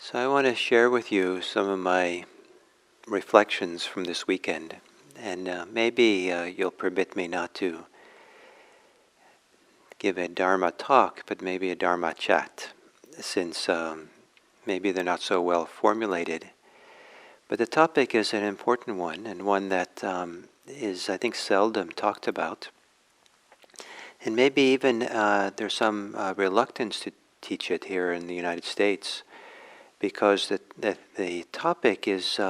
So I want to share with you some of my reflections from this weekend, and maybe you'll permit me not to give a Dharma talk, but maybe a Dharma chat, since maybe they're not so well formulated. But the topic is an important one, and one that is, I think, seldom talked about. And maybe even there's some reluctance to teach it here in the United States, because the topic is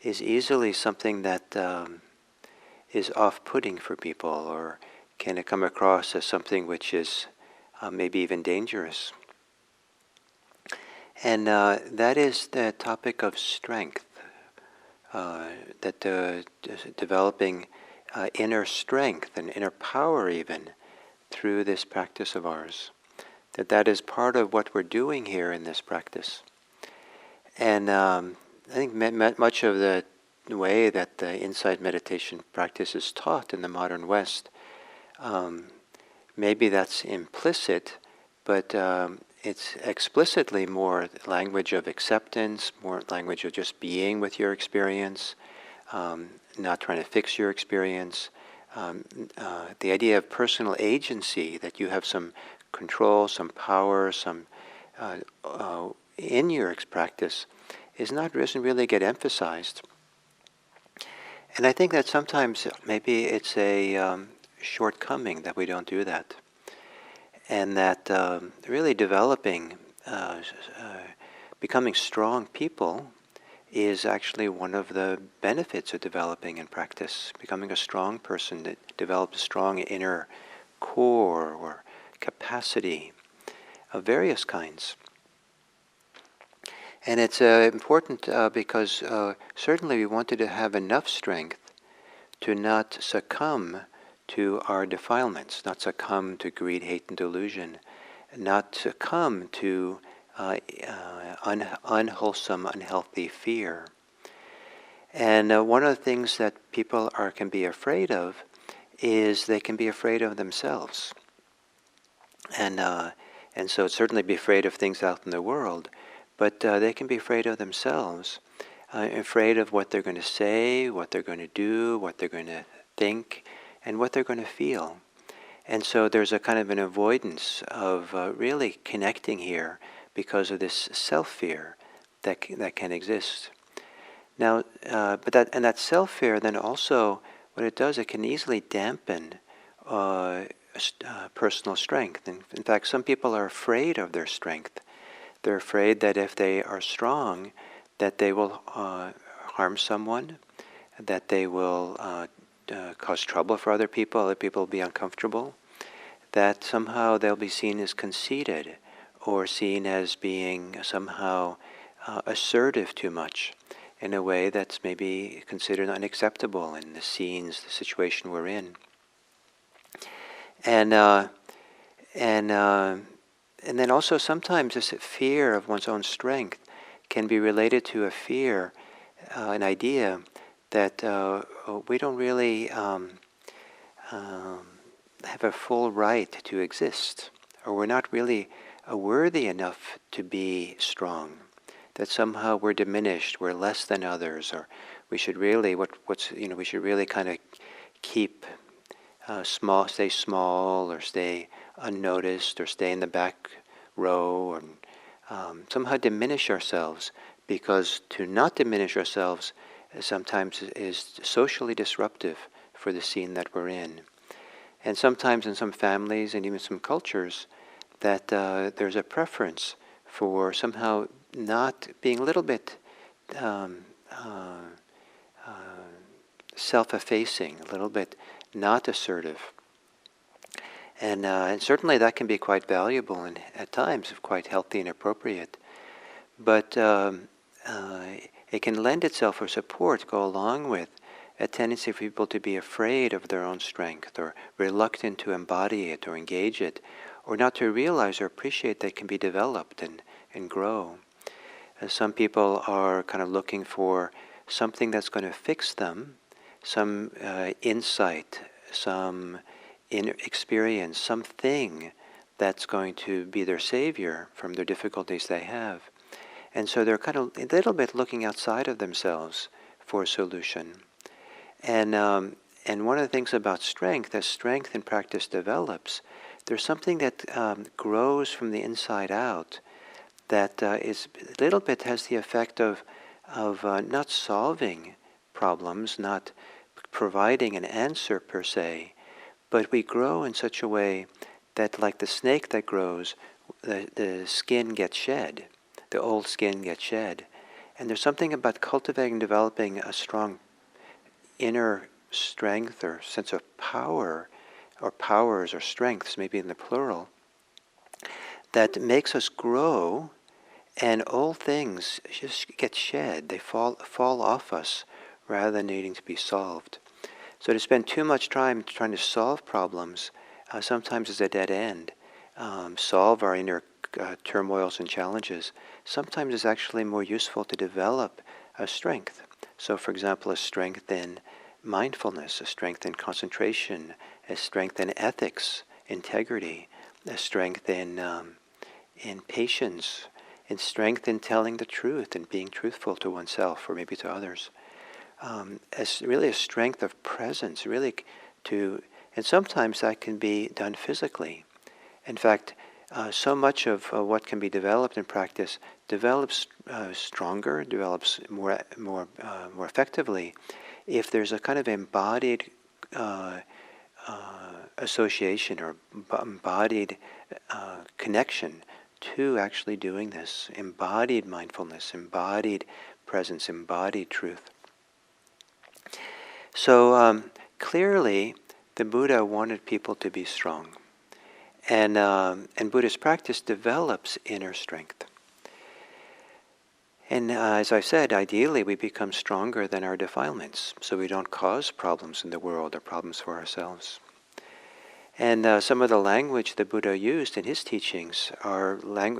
easily something that is off-putting for people, or can come across as something which is maybe even dangerous. And that is the topic of strength, that developing inner strength and inner power even through this practice of ours. That is part of what we're doing here in this practice. And I think much of the way that the insight meditation practice is taught in the modern West, maybe that's implicit, but it's explicitly more language of acceptance, more language of just being with your experience, not trying to fix your experience. The idea of personal agency, that you have some control, some power, some in your practice, doesn't really get emphasized. And I think that sometimes maybe it's a shortcoming that we don't do that. And that really developing, becoming strong people is actually one of the benefits of developing in practice. Becoming a strong person that develops a strong inner core or capacity of various kinds. And it's important because certainly we wanted to have enough strength to not succumb to our defilements, not succumb to greed, hate, and delusion, not succumb to unwholesome, unhealthy fear. And one of the things that people can be afraid of is they can be afraid of themselves. And so certainly be afraid of things out in the world, but they can be afraid of themselves, afraid of what they're going to say, what they're going to do, what they're going to think, and what they're going to feel. And so there's a kind of an avoidance of really connecting here because of this self-fear that can exist. Now, but that self-fear then also, what it does, it can easily dampen personal strength. In fact, some people are afraid of their strength. They're afraid that if they are strong, that they will harm someone, that they will cause trouble for other people will be uncomfortable, that somehow they'll be seen as conceited or seen as being somehow assertive too much in a way that's maybe considered unacceptable in the situation we're in. And then also sometimes this fear of one's own strength can be related to a fear, an idea that we don't really have a full right to exist, or we're not really worthy enough to be strong, that somehow we're diminished, we're less than others, or we should really we should really kind of keep stay small, or stay unnoticed, or stay in the back row, or somehow diminish ourselves, because to not diminish ourselves sometimes is socially disruptive for the scene that we're in. And sometimes in some families and even some cultures that there's a preference for somehow not being a little bit self-effacing, a little bit not assertive. And certainly that can be quite valuable and at times quite healthy and appropriate. But it can lend itself, or support, go along with a tendency for people to be afraid of their own strength, or reluctant to embody it or engage it, or not to realize or appreciate that it can be developed and grow. Some people are kind of looking for something that's going to fix them, some insight, some inner experience, something that's going to be their savior from the difficulties they have. And so they're kind of a little bit looking outside of themselves for a solution. And one of the things about strength, as strength in practice develops, there's something that grows from the inside out that is a little bit has the effect of not solving problems, not providing an answer per se, but we grow in such a way that, like the snake that grows, the skin gets shed, the old skin gets shed. And there's something about cultivating and developing a strong inner strength or sense of power, or powers or strengths, maybe in the plural, that makes us grow, and old things just get shed. They fall off us rather than needing to be solved. So to spend too much time trying to solve problems sometimes is a dead end. Solve our inner turmoils and challenges. Sometimes it's actually more useful to develop a strength. So for example, a strength in mindfulness, a strength in concentration, a strength in ethics, integrity, a strength in patience, and strength in telling the truth and being truthful to oneself or maybe to others. As really a strength of presence, really and sometimes that can be done physically. In fact, so much of what can be developed in practice develops stronger, develops more effectively if there's a kind of embodied association or embodied connection to actually doing this. Embodied mindfulness, embodied presence, embodied truth. So clearly, the Buddha wanted people to be strong, and Buddhist practice develops inner strength. And as I said, ideally we become stronger than our defilements, so we don't cause problems in the world or problems for ourselves. And some of the language the Buddha used in his teachings are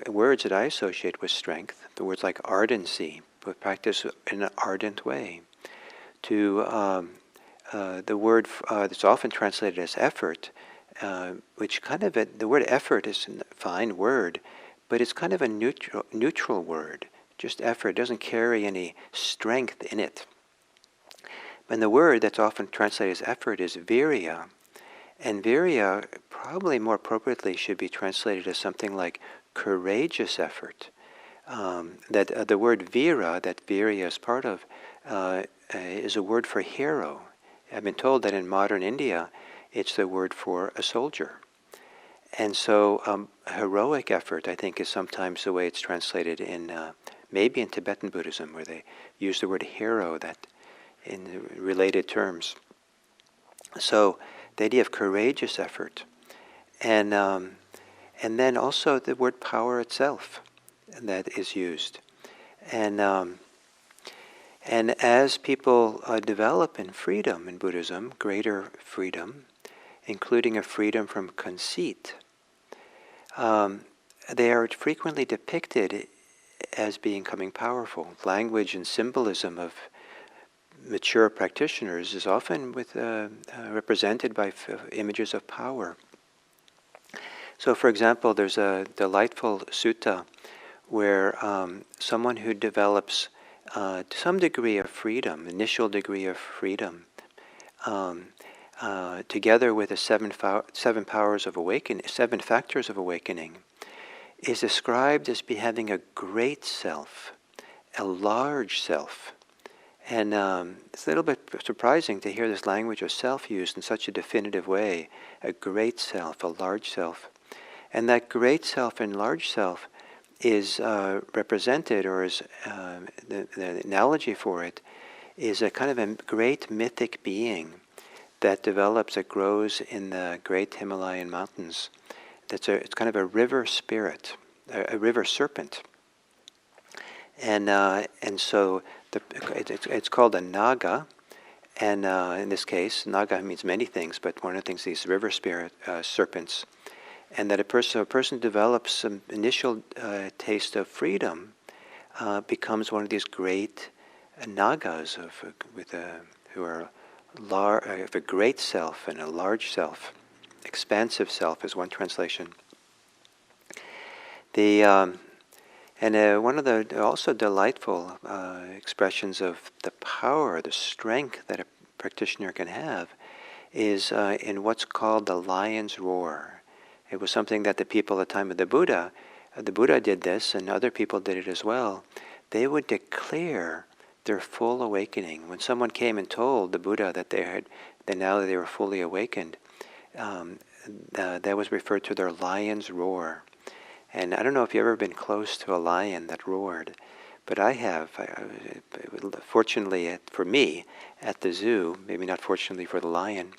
words that I associate with strength. The words like ardency, but practice in an ardent way. To the word that's often translated as effort, which kind of the word effort is a fine word, but it's kind of a neutral word. Just effort doesn't carry any strength in it. And the word that's often translated as effort is virya. And virya probably more appropriately should be translated as something like courageous effort. That the word vira, that virya is part of, is a word for hero. I've been told that in modern India, it's the word for a soldier. And so heroic effort, I think, is sometimes the way it's translated in, maybe in Tibetan Buddhism, where they use the word hero that in related terms. So the idea of courageous effort. And then also the word power itself that is used. And as people develop in freedom in Buddhism, greater freedom, including a freedom from conceit, they are frequently depicted as becoming powerful. Language and symbolism of mature practitioners is often represented by images of power. So for example, there's a delightful sutta where someone who develops to some degree of freedom, initial degree of freedom, together with the seven factors of awakening, is described as having a great self, a large self. And it's a little bit surprising to hear this language of self used in such a definitive way, a great self, a large self. And that great self and large self is represented, or is the analogy for it, is a kind of a great mythic being that develops, that grows in the great Himalayan mountains. It's kind of a river spirit, a river serpent. And so it's called a naga, and in this case, naga means many things, but one of the things, these river spirit serpents, and that a person develops some initial taste of freedom, becomes one of these great nagas who are of a great self and a large self, expansive self is one translation. And one of the also delightful expressions of the power, the strength that a practitioner can have is in what's called the lion's roar. It was something that the people at the time of the Buddha did this, and other people did it as well. They would declare their full awakening. When someone came and told the Buddha that now that they were fully awakened, that was referred to their lion's roar. And I don't know if you've ever been close to a lion that roared, but I have. Fortunately for me, at the zoo, maybe not fortunately for the lion,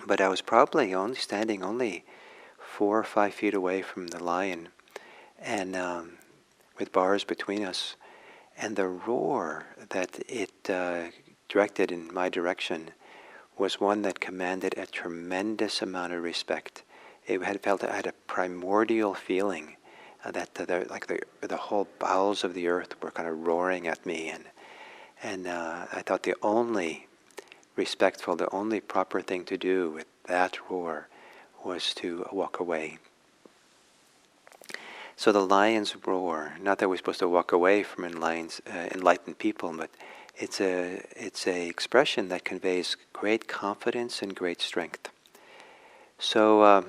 but I was probably standing only 4 or 5 feet away from the lion, and with bars between us. And the roar that it directed in my direction was one that commanded a tremendous amount of respect. It had a primordial feeling that the whole bowels of the earth were kind of roaring at me, and I thought the only proper thing to do with that roar was to walk away. So the lion's roar, not that we're supposed to walk away from enlightened people, but it's a expression that conveys great confidence and great strength. So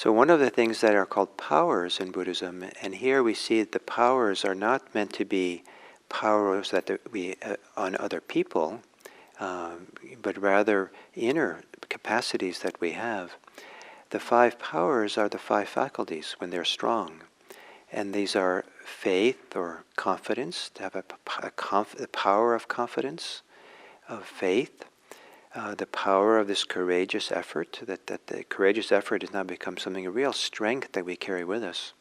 one of the things that are called powers in Buddhism, and here we see that the powers are not meant to be powers that we on other people, but rather inner capacities that we have. The 5 powers are the 5 faculties when they're strong. And these are faith or confidence, to have the power of confidence, of faith, the power of this courageous effort, that the courageous effort has now become something, a real strength that we carry with us.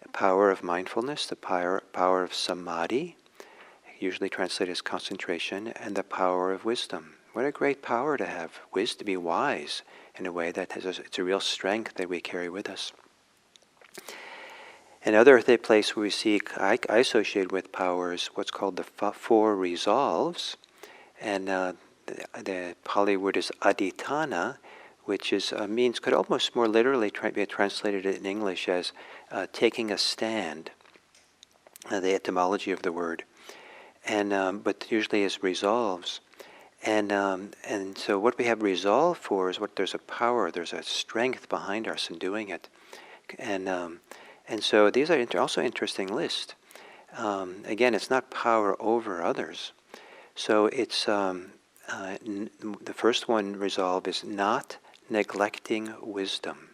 The power of mindfulness, the power of samadhi, usually translated as concentration, and the power of wisdom. What a great power to have, to be wise in a way that it's a real strength that we carry with us. Another place where we see, I associate with powers, what's called the 4 resolves, and the Pali word is adhitthana, which could almost more literally be translated in English as taking a stand, the etymology of the word, and but usually as resolves. And so what we have resolve for is there's a power, there's a strength behind us in doing it. And so these are also interesting list. Again, it's not power over others. So it's the first one, resolve, is not neglecting wisdom.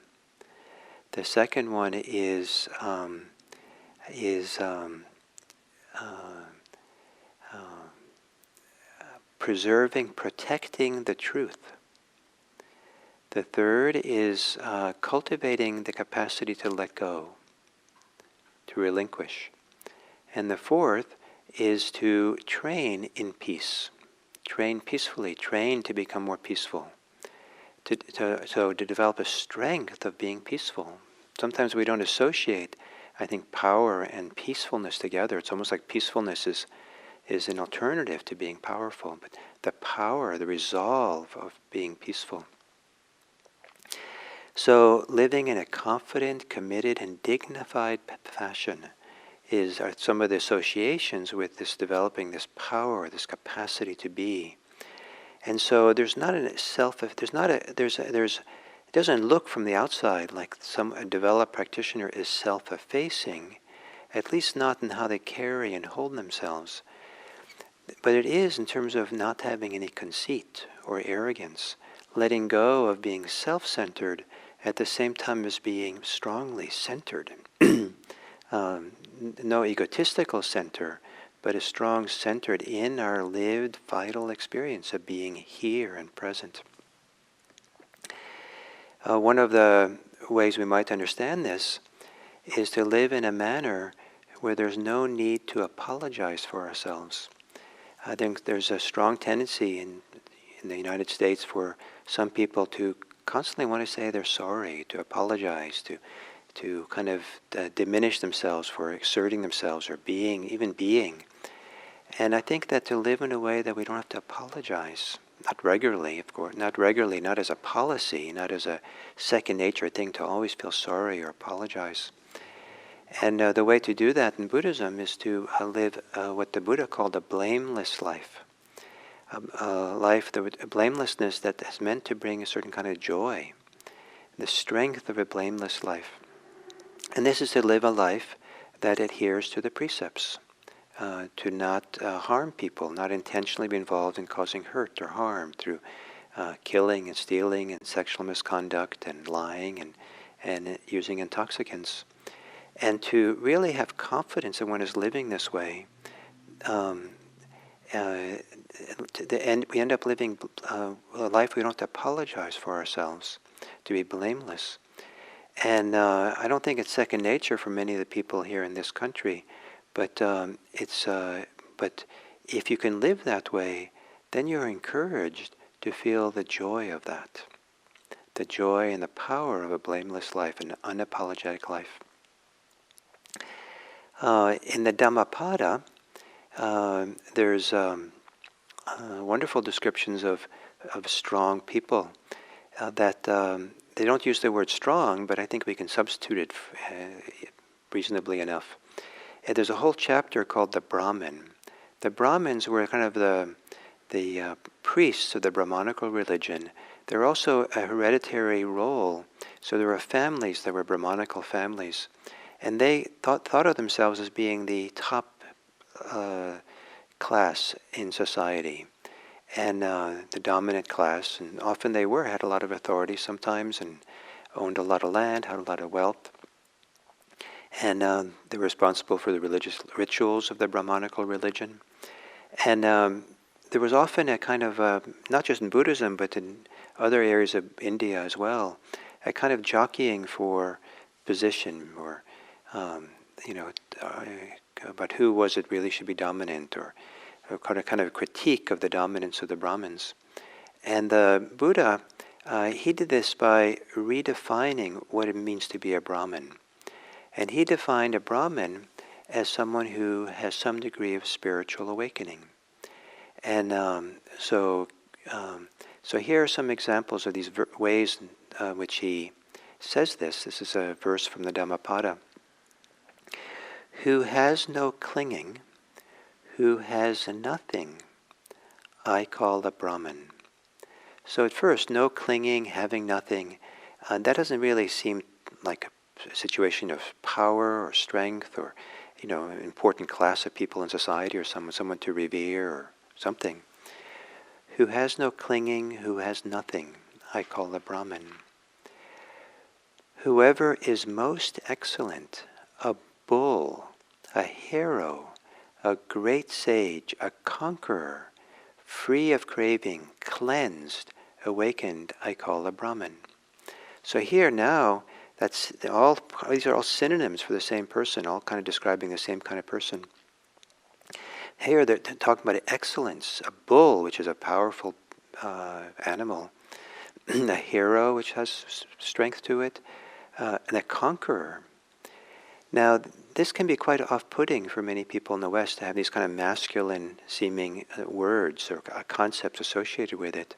The second one is protecting the truth. The third is cultivating the capacity to let go, to relinquish. And the fourth is to train in peace, train peacefully, train to become more peaceful, to develop a strength of being peaceful. Sometimes we don't associate, I think, power and peacefulness together. It's almost like peacefulness is an alternative to being powerful, but the power, the resolve of being peaceful. So living in a confident, committed, and dignified fashion are some of the associations with this developing this power, this capacity to be. And so it doesn't look from the outside like a developed practitioner is self-effacing, at least not in how they carry and hold themselves. But it is in terms of not having any conceit or arrogance, letting go of being self-centered at the same time as being strongly centered. No egotistical center, but a strong centered in our lived vital experience of being here and present. One of the ways we might understand this is to live in a manner where there's no need to apologize for ourselves. I think there's a strong tendency in the United States for some people to constantly want to say they're sorry, to apologize, to kind of diminish themselves for exerting themselves or even being. And I think that to live in a way that we don't have to apologize, not regularly, of course, not as a policy, not as a second nature thing to always feel sorry or apologize. And the way to do that in Buddhism is to live what the Buddha called a blameless life. A life, a blamelessness that is meant to bring a certain kind of joy, the strength of a blameless life. And this is to live a life that adheres to the precepts, to not harm people, not intentionally be involved in causing hurt or harm through killing and stealing and sexual misconduct and lying and using intoxicants. And to really have confidence that one is living this way, to the end, we end up living a life we don't have to apologize for ourselves, to be blameless. And I don't think it's second nature for many of the people here in this country, but but if you can live that way, then you're encouraged to feel the joy of that, the joy and the power of a blameless life, an unapologetic life. In the Dhammapada, there's wonderful descriptions of strong people that they don't use the word strong, but I think we can substitute it reasonably enough. And there's a whole chapter called the Brahmin. The Brahmins were kind of the priests of the Brahmanical religion. They're also a hereditary role. So there were families that were Brahmanical families. And they thought of themselves as being the top class in society, and the dominant class. And often they had a lot of authority sometimes, and owned a lot of land, had a lot of wealth. And they were responsible for the religious rituals of the Brahmanical religion. And there was often a kind of, not just in Buddhism, but in other areas of India as well, a kind of jockeying for position, or about who was it really should be dominant, or kind of a critique of the dominance of the Brahmins. And the Buddha, he did this by redefining what it means to be a Brahmin. And he defined a Brahmin as someone who has some degree of spiritual awakening. And so here are some examples of these ways in which he says this. This is a verse from the Dhammapada. Who has no clinging, who has nothing, I call a Brahmin. So at first, no clinging, having nothing, that doesn't really seem like a situation of power or strength, or an important class of people in society, or someone to revere or something. Who has no clinging, who has nothing, I call a Brahmin. Whoever is most excellent, a bull, a hero, a great sage, a conqueror, free of craving, cleansed, awakened, I call a Brahmin. So here now, these are all synonyms for the same person, all kind of describing the same kind of person. Here they're talking about excellence, a bull, which is a powerful animal, a hero, which has strength to it, and a conqueror. Now, this can be quite off-putting for many people in the West to have these kind of masculine-seeming words or concepts associated with it.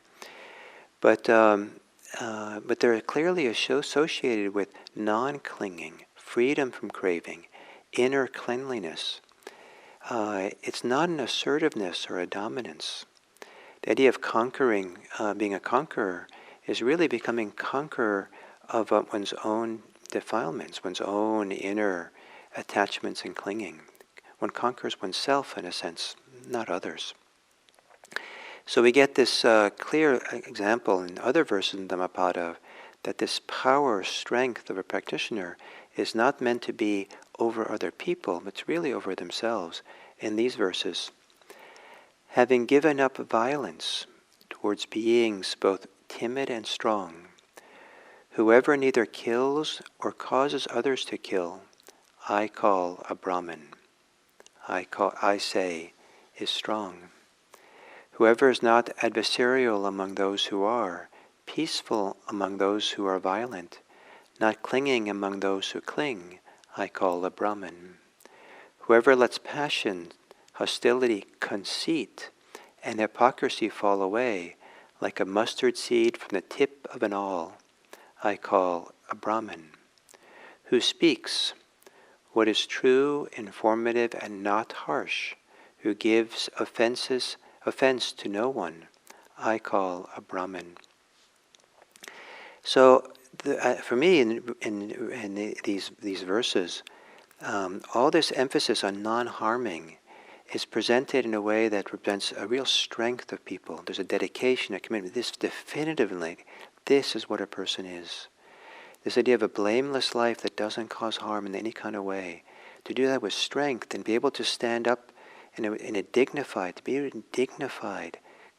But they're clearly associated with non-clinging, freedom from craving, inner cleanliness. It's not an assertiveness or a dominance. The idea of conquering, being a conqueror, is really becoming conqueror of one's own defilements, one's own inner attachments and clinging. One conquers oneself in a sense, not others. So we get this clear example in other verses in Dhammapada that this power, strength of a practitioner is not meant to be over other people, but it's really over themselves. In these verses, having given up violence towards beings both timid and strong, whoever neither kills or causes others to kill, I call a Brahmin. I say, is strong. Whoever is not adversarial among those who are, peaceful among those who are violent, not clinging among those who cling, I call a Brahmin. Whoever lets passion, hostility, conceit, and hypocrisy fall away, like a mustard seed from the tip of an awl, I call a Brahmin. Who speaks, what is true, informative, and not harsh, who gives offense to no one, I call a Brahmin. So, for me, in these verses, all this emphasis on non-harming is presented in a way that represents a real strength of people. There's a dedication, a commitment. This definitively, this is what a person is. This idea of a blameless life that doesn't cause harm in any kind of way. To do that with strength and be able to stand up in a dignified,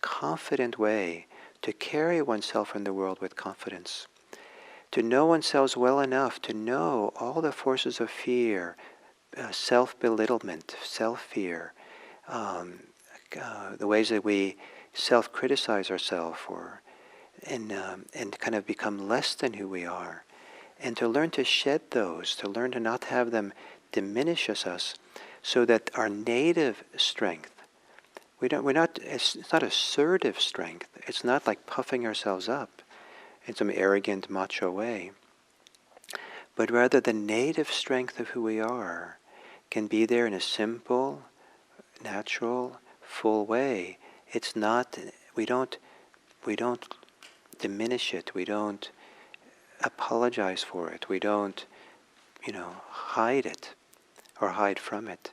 confident way, to carry oneself in the world with confidence. To know oneself well enough to know all the forces of fear, self-belittlement, self-fear, the ways that we self-criticize ourselves and kind of become less than who we are. And to learn to shed those, to learn to not have them diminish us, so that our native strength, it's not assertive strength, it's not like puffing ourselves up in some arrogant, macho way, but rather the native strength of who we are can be there in a simple, natural, full way. It's not, we don't diminish it, we don't apologize for it, we don't, hide it or hide from it.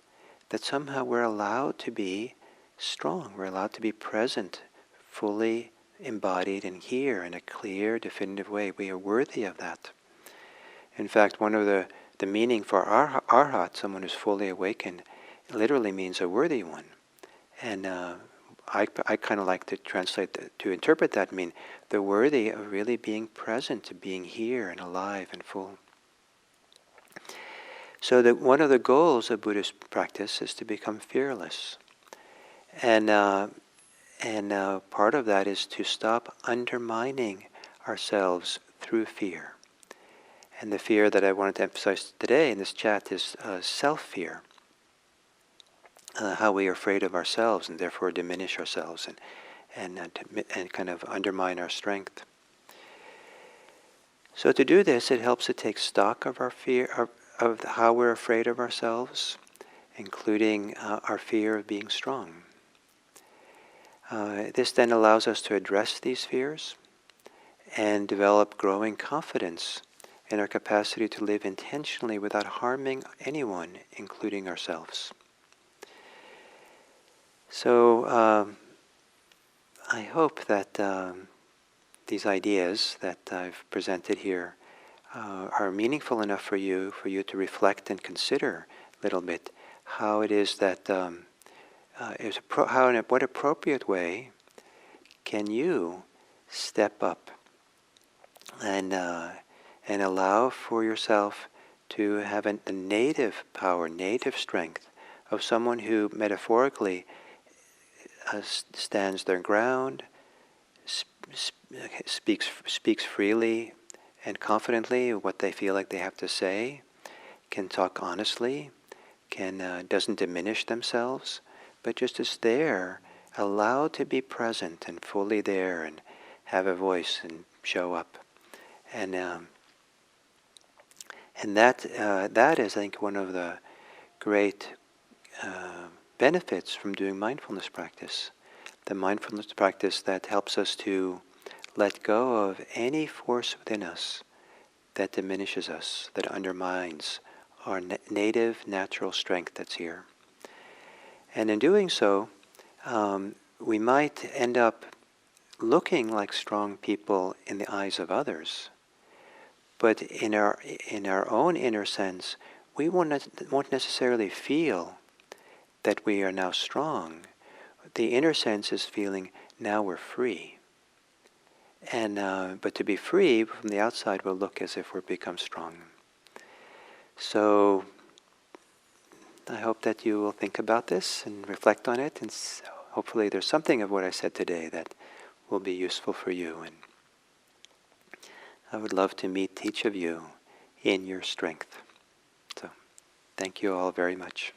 That somehow we're allowed to be strong, we're allowed to be present, fully embodied and here in a clear, definitive way. We are worthy of that. In fact, one of the meaning for arhat, someone who's fully awakened, literally means a worthy one. And I kind of like to to interpret that mean the worthy of really being present, being here and alive and full. So that one of the goals of Buddhist practice is to become fearless. And part of that is to stop undermining ourselves through fear. And the fear that I wanted to emphasize today in this chat is self-fear. How we are afraid of ourselves and therefore diminish ourselves and kind of undermine our strength. So to do this, it helps to take stock of our fear, of how we're afraid of ourselves, including our fear of being strong. This then allows us to address these fears and develop growing confidence in our capacity to live intentionally without harming anyone, including ourselves. So I hope that these ideas that I've presented here are meaningful enough for you to reflect and consider a little bit how it is that how in what appropriate way can you step up and allow for yourself to have a native power, native strength of someone who metaphorically stands their ground, speaks freely and confidently what they feel like they have to say, can talk honestly, doesn't diminish themselves, but just is there, allowed to be present and fully there and have a voice and show up. And that is, I think, one of the great benefits from doing mindfulness practice. The mindfulness practice that helps us to let go of any force within us that diminishes us, that undermines our native natural strength that's here. And in doing so, we might end up looking like strong people in the eyes of others, but in our own inner sense, we won't necessarily feel that we are now strong. The inner sense is feeling now we're free. And but to be free from the outside will look as if we've become strong. So I hope that you will think about this and reflect on it, and hopefully there's something of what I said today that will be useful for you. And I would love to meet each of you in your strength. So thank you all very much.